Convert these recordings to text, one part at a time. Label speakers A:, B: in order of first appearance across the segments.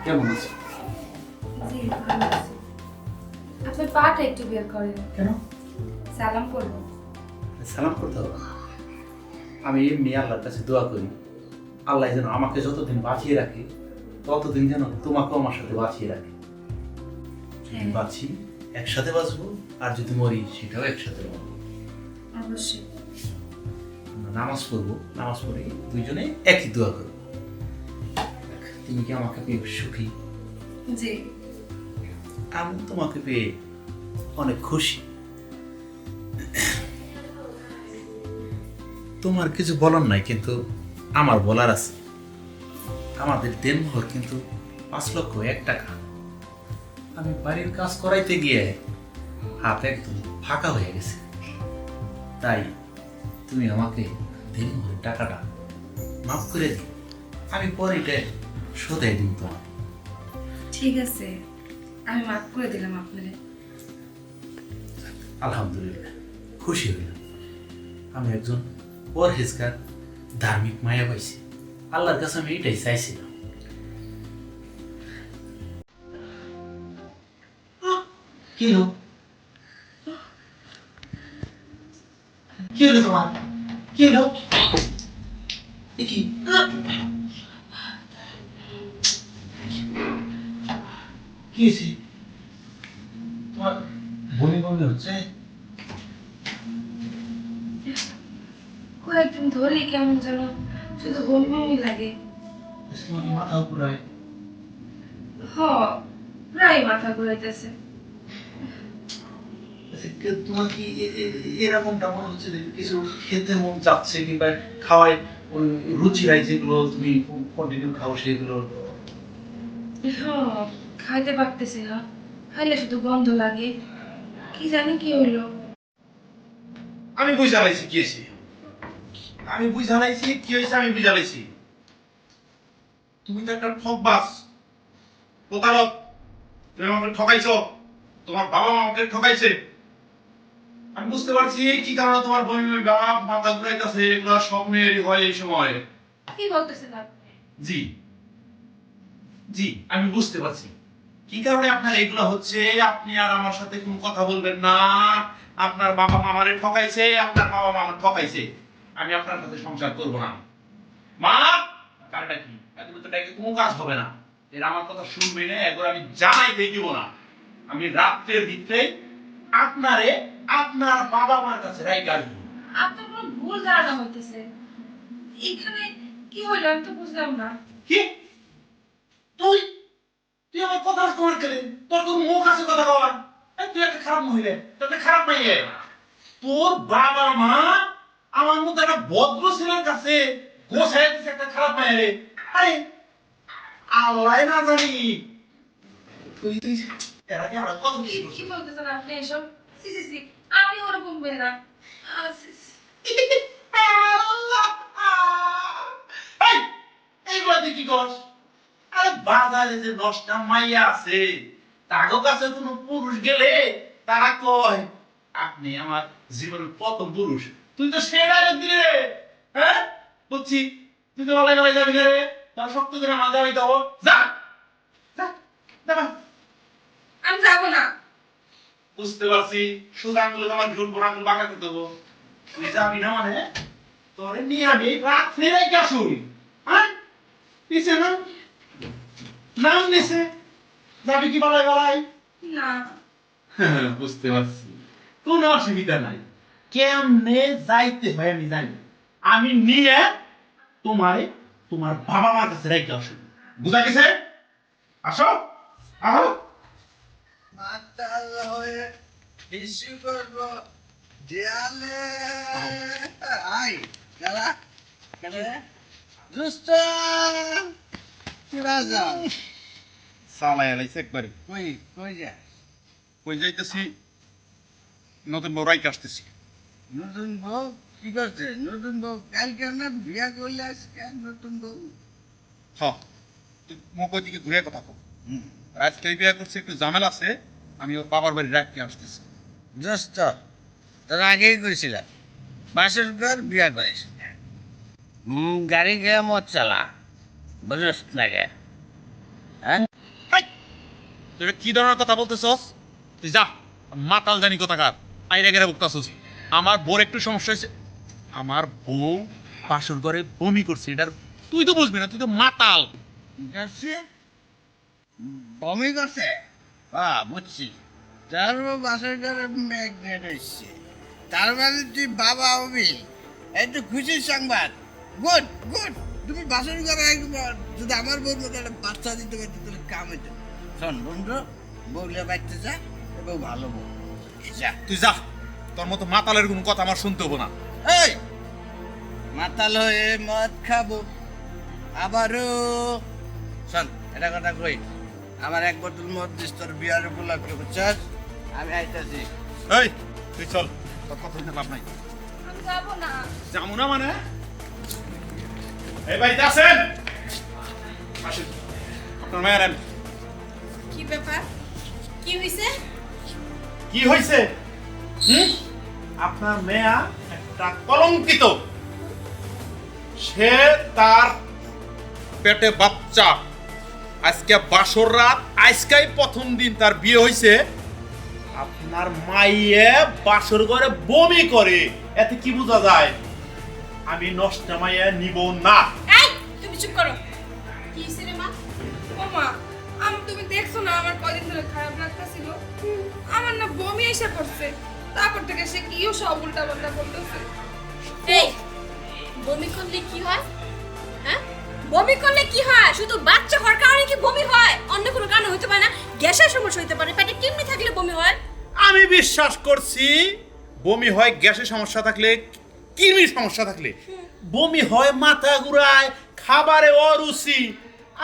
A: কেমন আছো?
B: জি ভালো আছি। আপনি পাটা একটু বের করেন,
A: কেন?
B: সালাম করবো।
A: সালাম করতে হবে না। আমি এমনি আল্লাহর কাছে দোয়া করি, আল্লাহ যেন আমাকে যতদিন বাঁচিয়ে রাখে ততদিন যেন তোমাকেও আমার সাথে বাঁচিয়ে রাখে। যদি
B: হ্যাঁ।
A: বাঁচি একসাথে বাঁচবো, আর যদি মরি সেটাও একসাথে মরবো।
B: অবশ্যই।
A: আমরা নামাজ পড়বো, নামাজ পড়ে দুইজনে একই দোয়া করবো। দেখ, তুমি কি আমাকে পেয়ে সুখী?
B: জি।
A: আমি তোমাকে পেয়ে অনেক খুশি। তোমার কিছু বলার নাই, কিন্তু আমার বলার আছে। আমাদের দেনমোহর কিন্তু 5,01,000 টাকা। আমি বাড়ির কাজ করাইতে গিয়ে হাত একদম ফাঁকা হয়ে গেছে। তাই তুমি আমাকে দেনমোহরের টাকাটা মাফ করে দিও, আমি পরে এটা শোধাই দিন তোমার।
B: ঠিক আছে, আমি মাফ করে দিলাম আপনারে।
A: আলহামদুলিল্লাহ, খুশি হইলাম। আমি একজন পরহেজগার ধার্মিক মায়া পাইছি। আল্লাহর কাছে আমি এটাই চাইছিলাম। কি হলো? কি হলো তোমার? কি হলো? এ কি? কি হয়েছে? তোমার বমি বমি হচ্ছে?
B: কয়েকদিন ধরে কেমন যেন শুধু বমি বমি লাগে।
A: তোমার কি মাথা ঘুরায়?
B: হ, প্রায় মাথা ঘুরাইতেছে।
A: তোমার কি এরকমটা মনে হচ্ছে যে কিছু খেতে মন চাচ্ছে, কিংবা খাওয়ায় ওই রুচিরাই যেগুলো তুমি কন্টিনিউ খাও সেগুলো?
B: হ, খাইতে পারতেছি না, খাইলে শুধু গন্ধ লাগে। কি জানি কি হইলো।
A: আমি বুঝা লাইছি কি হয়েছে। আমি বুঝা লাইছি কি হয়েছে, আমি বুঝা লাইছি। তুমি তো একটা ঠকবাজ, প্রতারক। তুমি আমাকে ঠকাইছো, তোমার বাবা মা আমাকে ঠকাইছে। আমি বুঝতে পারছি কি কারণে তোমার বমি বমি ভাব, মাথা ঘুরাইতেছে। এগুলো স্বপ্নের হয় এই সময়।
B: কি বলতেছেন আপনি?
A: জি জি, আমি বুঝতে পারছি কি কারণে আপনার এগুলো হচ্ছে। আপনি আর আমার সাথে কোনো কথা বলবেন না। আপনার বাবা মা আমারে ঠকাইছে, আপনার বাবা মা আমারে ঠকাইছে। আমি আপনার সাথে সংসার করব না। মা, কারটা কি? এত তো ডাকে কোনো কাজ হবে না। এর আমার কথা শুনবে না, একবার আমি জানাই দেখিব না। আমি রাত্রের ভিতরে আপনারে আপনার বাবা মার কাছে রাইখা আসবো।
B: আপনার কোনো ভুল ধারণা হইতেছে। এখানে কি হইলো আমি তো বুঝলাম না।
A: কি? তুই তুই আমার কথা কমার গেলে তোর কোনো মুখ আছে কথা কবার? তুই একটা খারাপ মহিলা, তুই একটা খারাপ মেয়ে। তোর বাবা মা আমার মতো একটা ভদ্র ছেলের কাছে গোছায় দিচ্ছে একটা খারাপ মেয়ে রে। আরে আল্লাহ না জানি তুই তুই এর আগে আমার কত
B: কি
A: কিছু
B: কি
A: করছিস।
B: বলতেছেন আপনি এসব? সি সি সি, আমি ওরকম মেয়ে না। সি, সি।
A: আল্লাহ! এই, এইগুলা তুই কি করস? আরে বাজারে যে 10টা মাইয়া আছে, তাগো কাছে কোনো পুরুষ গেলে তারা কয় আপনি আমার জীবনের প্রথম পুরুষ। তুই তো সেরা দিলে রে। হ্যাঁ, বুঝছি। তুই তো অনলাইন হয়ে যাবি না রে। তার শক্ত করে আমার যাবি তো। যা যা, যা।
B: আমি যাবো না।
A: বুঝতে পারছি, সোজা আঙুলে আমার ঝুল বোনা আঙুল বাঁকা করে দেবো। তুই যাবি না মানে তোরে নিয়ে আমি রাত্রে রেখে শুই। হ্যাঁ, পিছে না নাম নেছে, যাবি কি বালাই বালাই?
B: না।
A: হ্যাঁ, বুঝতে পারছি, কোনো অসুবিধা নাই। কেমনে যাইতে হয় আমি জানি। আমি নিয়ে তোমারে তোমার বাবা মার কাছে রেখে আসো। বুঝা গেছে? আসো আসো।
C: মাতাল হয়ে হিসু করব দেয়ালে আই দাদা কেন দুষ্ট কি বাজা
D: সালাই আলাইছে একবারে।
C: কই কই যা
D: কই যাইতেছি, নতুন বউ রাইকে আসতেছি।
C: নতুন বউ কি করছে নতুন বউ কালকে না বিয়া করলে আজকে নতুন বউ
D: হ, তুই মোক ওইদিকে ঘুরে কথা কো। আজকে বিয়া করছে, একটু ঝামেলা আছে। আমি ওর বাবার বাড়ি রাখতে আসতেছি।
C: দোস্ত তোর আগেই কইছিলাম বাসর ঘর বিয়া করিস গাড়ি গিয়ে মদ চালা বুঝস না গে হ্যাঁ
D: তুই এটা কি ধরনের কথা বলতেছস? তুই যা, মাতাল জানি কোথাকার, আইরে গেরে বকতাছস। আমার বউর একটু সমস্যা হয়েছে, আমার বউ বাসর ঘরে বমি করছে, এটার তুই তো বুঝবি না, তুই তো মাতাল।
C: করছে বমি করছে বুঝছি তার বাসার ঘরে ম্যাগনেট এসছে তার মানে তুই বাবা হবি একটু খুশির সংবাদ গুড গুড তুমি বাসার ঘরে একবার যদি আমার বউর মতো একটা বাচ্চা দিতে পারতো তাহলে কাম হইতো শোন বন্ধু বউলে বাচ্চা যা এবং ভালো বউ যা
D: তুই যা, তোর মতো মাতালের কোনো কথা আমার শুনতে হবো না।
C: এই মাতাল হয়ে মদ খাবো আবারও শোন এটা কথা কই আমার এক বোতল মদ দিস তোর বিয়ার উপলক্ষে বুঝছস আমি আইতাছি
D: এই তুই চল, তোর কথা শুনতে লাভ নাই।
B: আমি যাবো না।
D: যাবো না মানে?
A: এই বাড়িতে আছেন? আসেন,
D: আপনার মায়ের আন।
B: কি ব্যাপার? কি হইছে?
A: কি হয়েছে? আপনার মেয়া একটা কলঙ্কিত। সে তার
D: পেটে বাচ্চা, আজকে বাসর রাত, আজকেই প্রথম দিন তার বিয়ে হয়েছে।
A: আপনার মাইয়ে বাসর ঘরে বমি করে, এতে কি বোঝা যায়? আমি নষ্ট মাইয়া নিব না।
B: এই তুমি চুপ করো। কি হইছে রে মা?
E: ও মা, তুমি দেখছো না আমার কদিন ধরে খারাপ লাগতেছিল? আমার না বমি এসে পড়ছে। তারপর থেকে সে কিও সব উল্টা পাল্টা বলতেছে।
B: এই বমি করলে কি হয়? হ্যাঁ, বমি করলে কি হয়? শুধু বাচ্চা হওয়ার কারণে কি বমি হয়? অন্য কোনো কারণে হতে পারে না? গ্যাসের সমস্যা হতে পারে, পেটে কৃমি থাকলে বমি হয়।
A: আমি বিশ্বাস করছি বমি হয় গ্যাসের সমস্যা থাকলে, কৃমির সমস্যা থাকলে। বমি হয় মাথা ঘুরায়, খাবারে অরুচি।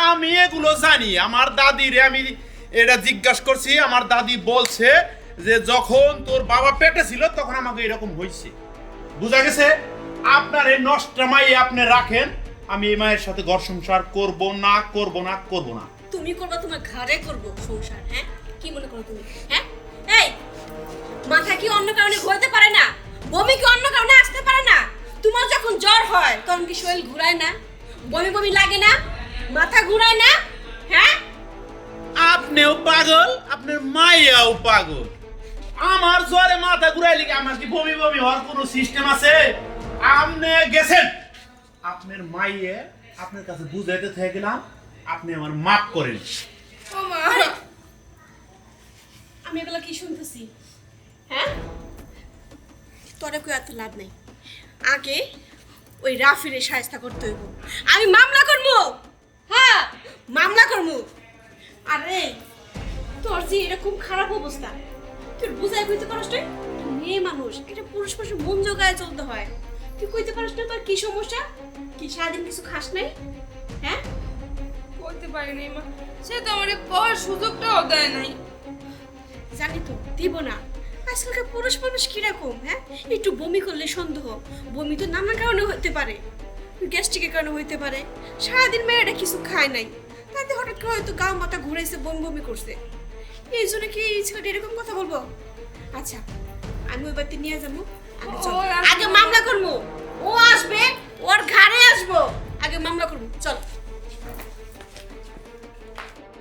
A: আমি এগুলো জানি। আমার দাদিরে আমি এটা জিজ্ঞাসা করছি, আমার দাদি বলছে যে যখন তোর বাবা পেটে ছিল তখন আমাকে এরকম হয়েছে। বুঝা গেছে? আপনার এই নষ্ট মাই আপনি রাখেন, আমি এই মায়ের সাথে ঘর সংসার করব না, করব না, করব না।
B: তুমি করবা, তোমার ঘরে করব সংসার। হ্যাঁ, কি মনে করো তুমি? হ্যাঁ, এই মাথা কি অন্য কারণে ঘুরতে পারে না? বমি কি অন্য কারণে আসতে পারে না? তোমার যখন জ্বর হয় তখন কি শরীর ঘুরায় না? বমি বমি লাগে না? মাথা ঘুরায় না? হ্যাঁ,
A: আপনিও পাগল, আপনার মাইয়াও পাগল। আমার জ্বরে মাথা ঘুরাইলে কি আমার কি বমি বমি হওয়ার কোনো সিস্টেম আছে? আপনি গেছেন, আপনার মাইয়ে আপনার কাছে বুঝাইতে থেকে গেলাম, আপনি আমার মাফ করেন।
E: ও মা,
B: আমি এগুলো কি শুনতেছি? হ্যাঁ, তোরা কেউ এত লাভ নেই। আগে ওই রাফিরে সাহায্য করতে হইব। আমি মামলা করবো। হ্যাঁ, মামলা করবো। আরে তোর যে এরকম খারাপ অবস্থা, তুই বুঝাই কইতে পারস না? তুই মেয়ে মানুষ, এটা পুরুষ মানুষের মন জোগায় চলতে হয়। তুই কইতে পারস না তোর কি সমস্যা? কি সারাদিন কিছু খাস নাই? হ্যাঁ,
E: বলতে পারিনি মা। সে তো আমার কর সুযোগটাও দেয় নাই।
B: জানি তো দিব না। আজকালকার পুরুষ মানুষ কিরকম, হ্যাঁ? একটু বমি করলে সন্দেহ। বমি তো নানা কারণে হতে পারে, গ্যাস্ট্রিকের কারণে হইতে পারে। সারাদিন মেয়েটা কিছু খায় নাই, তাতে হঠাৎ করে হয়তো গা মাথা ঘুরেছে, বমি বমি করছে। এই জন্য কি এই ছেলেটা এরকম কথা বলবো? আচ্ছা, আমি ওই বাড়িতে নিয়ে যাবো। আগে চল,
E: ও আসবে।
B: আগে মামলা করবো। ও আসবে, ওর ঘাড়ে আসবো। আগে মামলা করবো, চল।